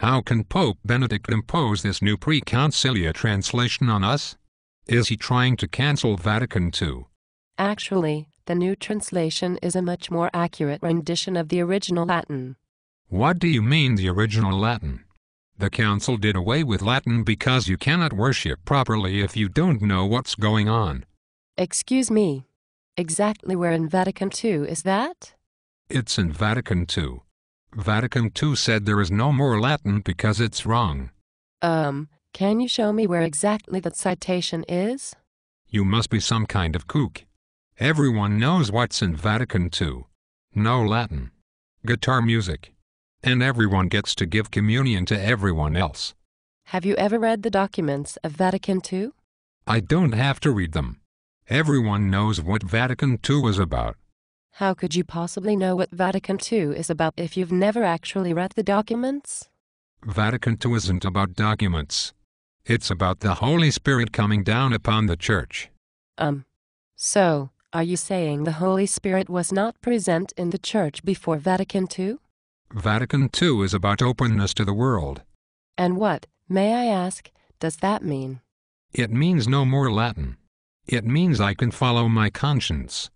How can Pope Benedict impose this new pre-conciliar translation on us? Is he trying to cancel Vatican II? Actually, the new translation is a much more accurate rendition of the original Latin. What do you mean the original Latin? The Council did away with Latin because you cannot worship properly if you don't know what's going on. Excuse me. Exactly where in Vatican II is that? It's in Vatican II. Vatican II said there is no more Latin because it's wrong. Can you show me where exactly that citation is? You must be some kind of kook. Everyone knows what's in Vatican II. No Latin. Guitar music. And everyone gets to give communion to everyone else. Have you ever read the documents of Vatican II? I don't have to read them. Everyone knows what Vatican II is about. How could you possibly know what Vatican II is about if you've never actually read the documents? Vatican II isn't about documents. It's about the Holy Spirit coming down upon the Church. So, are you saying the Holy Spirit was not present in the Church before Vatican II? Vatican II is about openness to the world. And what, may I ask, does that mean? It means no more Latin. It means I can follow my conscience.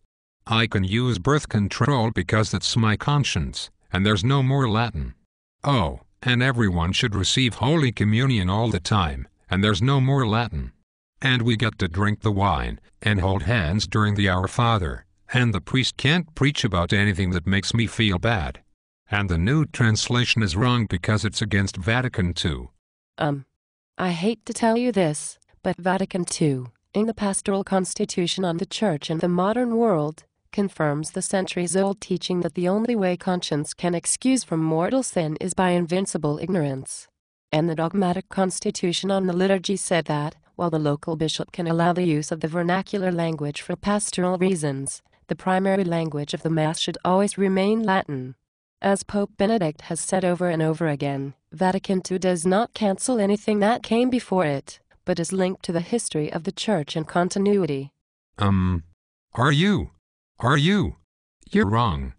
I can use birth control because that's my conscience, and there's no more Latin. Oh, and everyone should receive Holy Communion all the time, and there's no more Latin. And we get to drink the wine, and hold hands during the Our Father, and the priest can't preach about anything that makes me feel bad. And the new translation is wrong because it's against Vatican II. I hate to tell you this, but Vatican II, in the Pastoral Constitution on the Church and the Modern World, confirms the centuries-old teaching that the only way conscience can excuse from mortal sin is by invincible ignorance. And the Dogmatic Constitution on the Liturgy said that, while the local bishop can allow the use of the vernacular language for pastoral reasons, the primary language of the Mass should always remain Latin. As Pope Benedict has said over and over again, Vatican II does not cancel anything that came before it, but is linked to the history of the Church and continuity. Are you? You're wrong.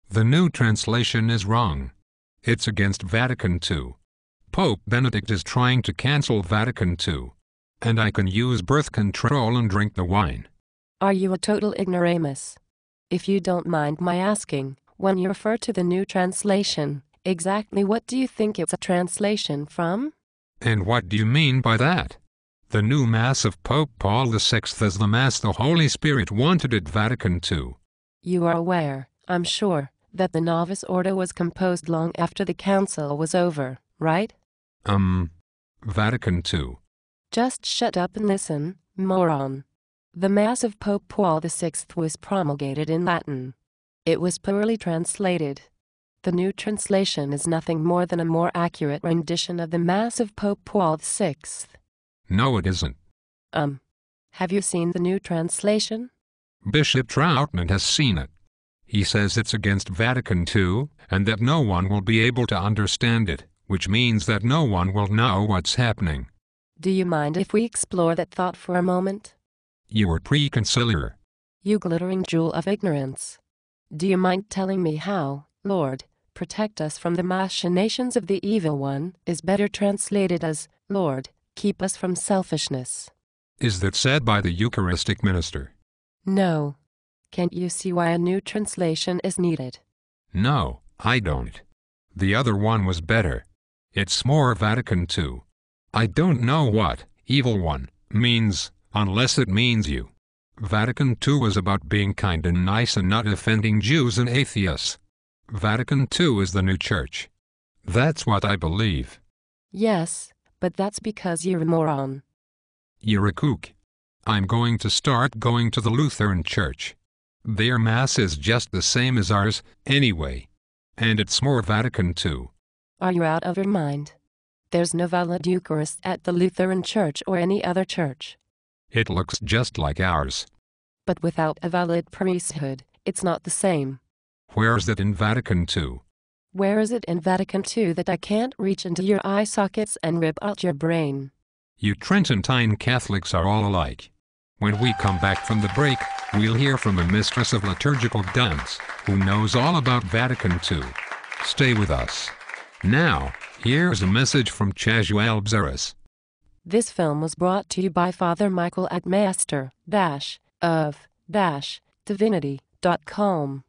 The new translation is wrong. It's against Vatican II. Pope Benedict is trying to cancel Vatican II. And I can use birth control and drink the wine. Are you a total ignoramus? If you don't mind my asking, when you refer to the new translation, exactly what do you think it's a translation from? And what do you mean by that? The new Mass of Pope Paul VI is the Mass the Holy Spirit wanted at Vatican II. You are aware, I'm sure, that the novice order was composed long after the council was over, right? Vatican II. Just shut up and listen, moron. The Mass of Pope Paul VI was promulgated in Latin. It was poorly translated. The new translation is nothing more than a more accurate rendition of the Mass of Pope Paul VI. No, it isn't. Have you seen the new translation? Bishop Troutman has seen it. He says it's against Vatican II, and that no one will be able to understand it, which means that no one will know what's happening. Do you mind if we explore that thought for a moment? You are pre-conciliar. You glittering jewel of ignorance. Do you mind telling me how, Lord, protect us from the machinations of the evil one, is better translated as, Lord, keep us from selfishness? Is that said by the Eucharistic minister? No. Can't you see why a new translation is needed? No, I don't. The other one was better. It's more Vatican II. I don't know what evil one means, unless it means you. Vatican II was about being kind and nice and not offending Jews and atheists. Vatican II is the new church. That's what I believe. Yes, but that's because you're a moron. You're a kook. I'm going to start going to the Lutheran Church. Their Mass is just the same as ours, anyway. And it's more Vatican II. Are you out of your mind? There's no valid Eucharist at the Lutheran Church or any other church. It looks just like ours. But without a valid priesthood, it's not the same. Where is it in Vatican II? Where is it in Vatican II that I can't reach into your eye sockets and rip out your brain? You Tridentine Catholics are all alike. When we come back from the break, we'll hear from a mistress of liturgical dance who knows all about Vatican II. Stay with us. Now, Here's a message from Chasual Bzaris. This film was brought to you by Father Michael at Master-of-Divinity.com.